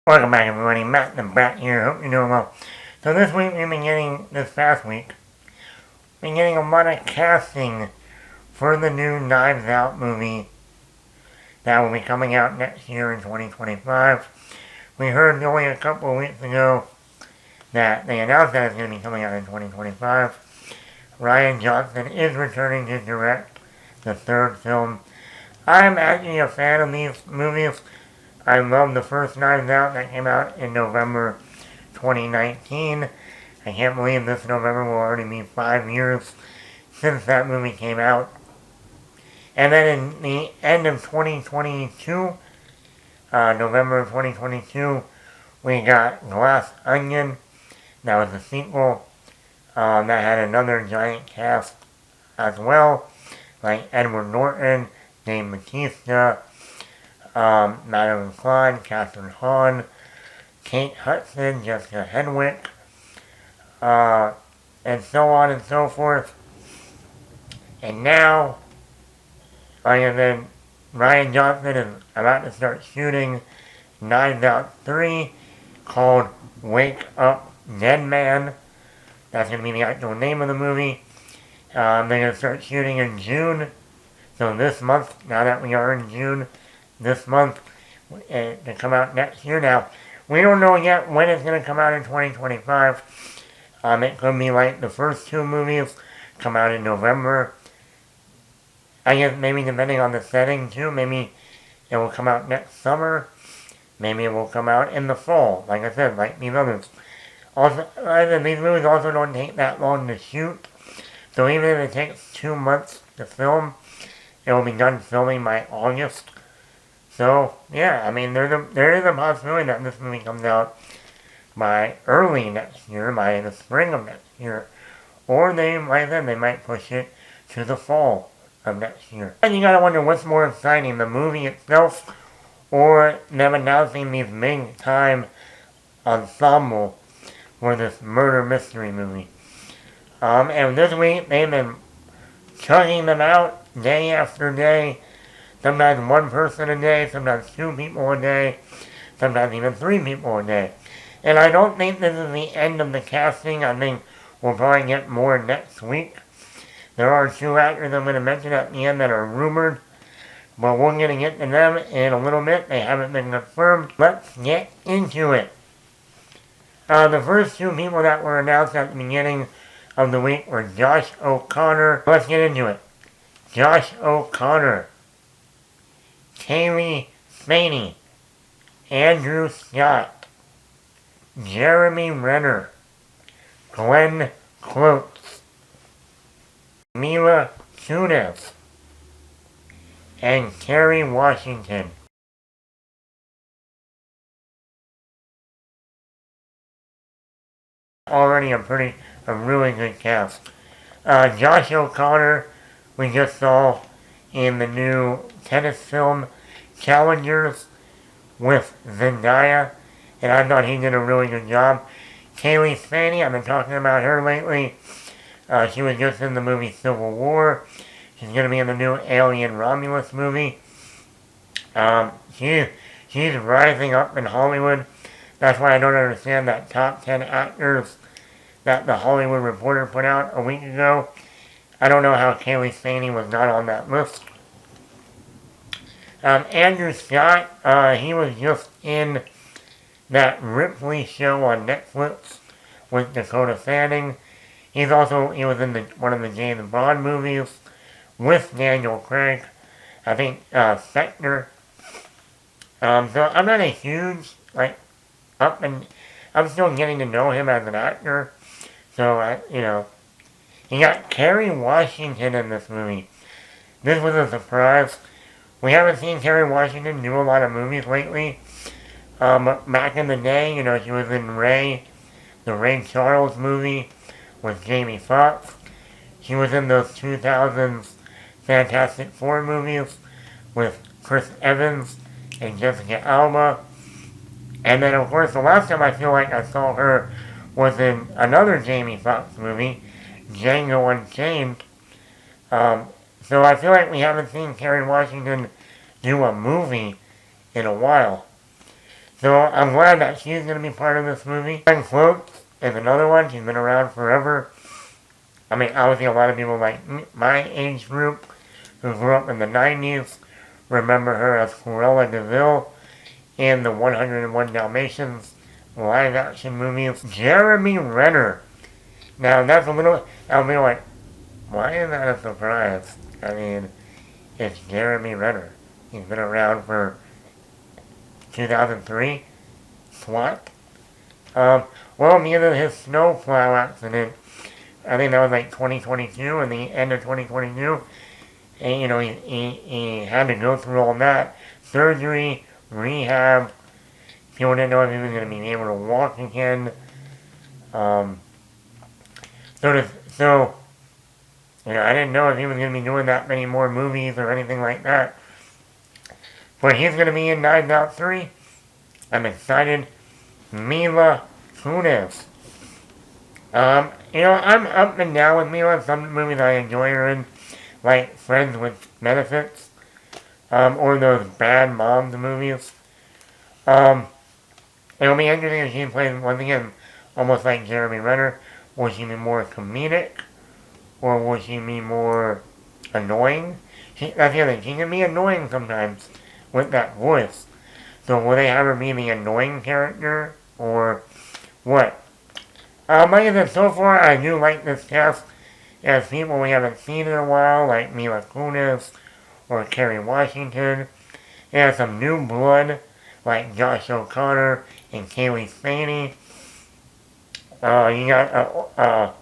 Welcome back everybody, Matt the Brat here, hope you're doing well. So this past week, been getting a lot of casting for the new Knives Out movie that will be coming out next year in 2025. We heard only a couple of weeks ago that they announced that it's going to be coming out in 2025. Rian Johnson is returning to direct the third film. I'm actually a fan of these movies. I love the first Knives Out that came out in November 2019. I can't believe this November will already be 5 years since that movie came out. And then in the end of 2022, November of 2022, we got Glass Onion. That was a sequel that had another giant cast as well, like Edward Norton, Dave Bautista, Madeline Klein, Catherine Hahn, Kate Hudson, Jessica Henwick, and so on and so forth. And now, like I said, Rian Johnson is about to start shooting Knives Out 3 called Wake Up Dead Man. That's going to be the actual name of the movie. They're going to start shooting in June. So this month, now that we are in June, this month, to come out next year. Now, we don't know yet when it's going to come out in 2025. It could be like the first two movies come out in November. I guess maybe depending on the setting too, maybe it will come out next summer. Maybe it will come out in the fall, like I said, like these others. Also, these movies also don't take that long to shoot. So even if it takes 2 months to film, it will be done filming by August. So, yeah, I mean, there is a possibility that this movie comes out by early next year, by the spring of next year. Or they, like I said, they might push it to the fall of next year. And you gotta wonder what's more exciting, the movie itself or them announcing these big time ensemble for this murder mystery movie. And this week they've been chugging them out day after day. Sometimes one person a day, sometimes 2 people a day, sometimes even 3 people a day. And I don't think this is the end of the casting. I think we'll probably get more next week. There are 2 actors I'm going to mention at the end that are rumored, but we're going to get to them in a little bit. They haven't been confirmed. Let's get into it. The first 2 people that were announced at the beginning of the week were Josh O'Connor. Let's get into it. Josh O'Connor, Kaylee Faney, Andrew Scott, Jeremy Renner, Glenn Close, Mila Kunis, and Kerry Washington. Already a really good cast. Josh O'Connor, we just saw in the new tennis film Challengers with Zendaya, and I thought he did a really good job. Kaylee Faney, I've been talking about her lately. She was just in the movie Civil War. She's going to be in the new Alien Romulus movie. She's rising up in Hollywood. That's why I don't understand that top 10 actors that the Hollywood Reporter put out a week ago. I don't know how Kaylee Faney was not on that list. Andrew Scott, he was just in that Ripley show on Netflix with Dakota Fanning. He was in one of the James Bond movies with Daniel Craig. I think, Spectre. So I'm not a huge, I'm still getting to know him as an actor. So, you got Kerry Washington in this movie. This was a surprise. We haven't seen Kerry Washington do a lot of movies lately. But back in the day, she was in the Ray Charles movie with Jamie Foxx. She was in those 2000s Fantastic Four movies with Chris Evans and Jessica Alba. And then, of course, the last time I feel like I saw her was in another Jamie Foxx movie, Django Unchained. So I feel like we haven't seen Kerry Washington do a movie in a while. So I'm glad that she's going to be part of this movie. Glenn Close is another one. She's been around forever. I mean, obviously a lot of people like my age group who grew up in the 90s remember her as Cruella de Vil in the 101 Dalmatians live-action movies. Jeremy Renner. Now, that's a little... I'll be like, why is that a surprise? I mean, it's Jeremy Renner. He's been around for 2003. SWAT. Well, near his snowplow accident, I think that was like 2022, and the end of 2022. And, you know, he had to go through all that. Surgery, rehab. People didn't know if he was going to be able to walk again. So, you know, I didn't know if he was going to be doing that many more movies or anything like that. But he's going to be in Knives Out 3. I'm excited. Mila Kunis. You know, I'm up and down with Mila. Some movies I enjoy her in, like Friends with Benefits, or those Bad Moms movies. It'll be interesting if she plays, once again, almost like Jeremy Renner. Will she be more comedic? Or will she be more annoying? That's the other thing. She can be annoying sometimes with that voice. So will they have her be the annoying character? Or what? Like I said, so far I do like this cast as people we haven't seen in a while, like Mila Kunis or Kerry Washington. There's some new blood, like Josh O'Connor and Kaylee Spaney. You got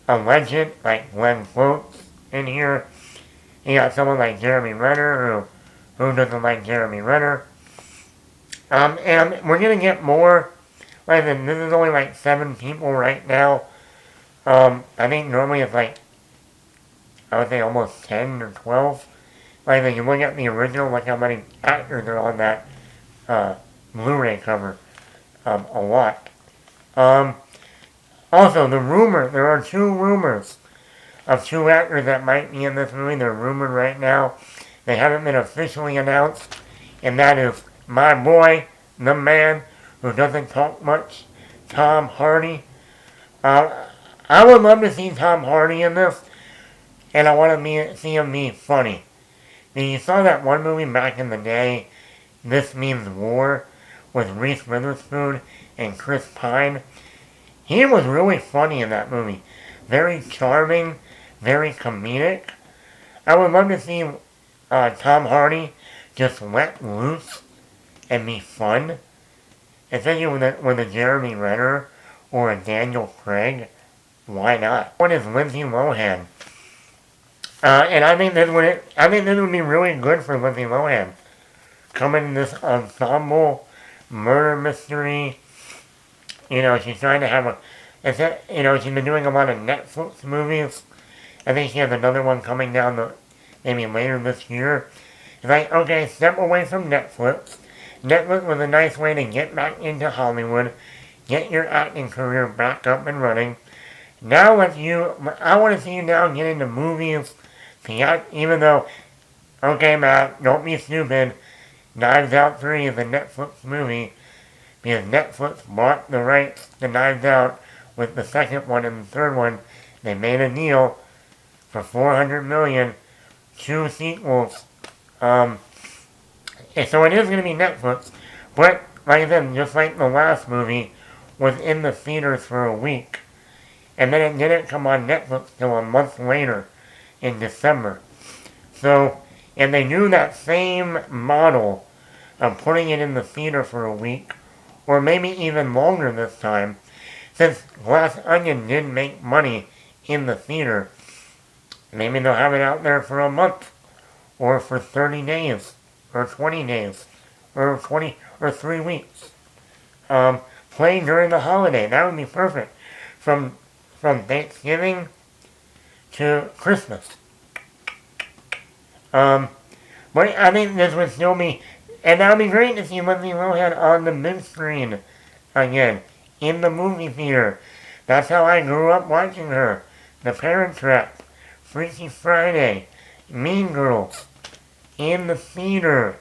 a legend like Glenn Close in here. You got someone like Jeremy Renner who doesn't like Jeremy Renner. And we're gonna get more. Like I said, this is only like 7 people right now. I think normally it's like, I would say almost 10 or 12. Like if you look at the original, look how many actors are on that Blu-ray cover. A lot. Also, there are 2 rumors of 2 actors that might be in this movie. They're rumored right now. They haven't been officially announced. And that is my boy, the man who doesn't talk much, Tom Hardy. I would love to see Tom Hardy in this, and I want to see him be funny. Now, you saw that one movie back in the day, This Means War, with Reese Witherspoon and Chris Pine. He was really funny in that movie. Very charming, very comedic. I would love to see Tom Hardy just let loose and be fun. Especially with a Jeremy Renner or a Daniel Craig. Why not? What is Lindsay Lohan? And I think this would be really good for Lindsay Lohan. Coming in this ensemble murder mystery. You know, she's trying to have she's been doing a lot of Netflix movies. I think she has another one coming down maybe later this year. It's like, okay, step away from Netflix. Netflix was a nice way to get back into Hollywood, get your acting career back up and running. Now I want to see you now get into movies, even though, okay Matt, don't be stupid, Knives Out 3 is a Netflix movie, because Netflix bought the rights to Knives Out with the second one and the third one. They made a deal for $400 million, 2 sequels. So it is going to be Netflix, but like I said, just like the last movie, was in the theaters for a week, and then it didn't come on Netflix till a month later, in December. So, and they knew that same model of putting it in the theater for a week, or maybe even longer this time, since Glass Onion did make money in the theater. Maybe they'll have it out there for a month, or for 30 days. Or 20 days, or 3 weeks. Playing during the holiday, that would be perfect. From Thanksgiving to Christmas. But I think this would still be, and that would be great to see Lindsay Lohan on the big screen again, in the movie theater. That's how I grew up watching her. The Parent Trap, Freaky Friday, Mean Girls. In the theater.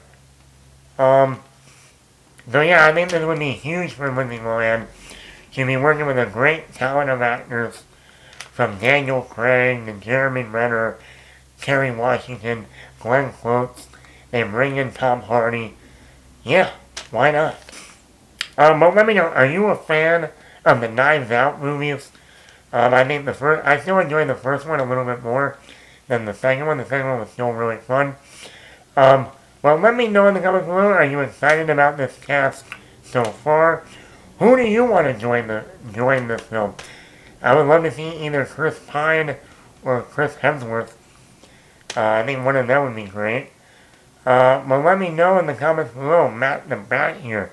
So yeah, I think this would be huge for Lindsay Lohan. She'd be working with a great talent of actors from Daniel Craig to Jeremy Renner, Kerry Washington, Glenn Close. They bring in Tom Hardy. Yeah, why not? But let me know, are you a fan of the Knives Out movies? I think I still enjoyed the first one a little bit more than the second one. The second one was still really fun. Um, well, let me know in the comments below. Are you excited about this cast so far? Who do you want to join this film? I would love to see either Chris Pine or Chris Hemsworth. I think one of them would be great. Well, let me know in the comments below. Matt the Bat here.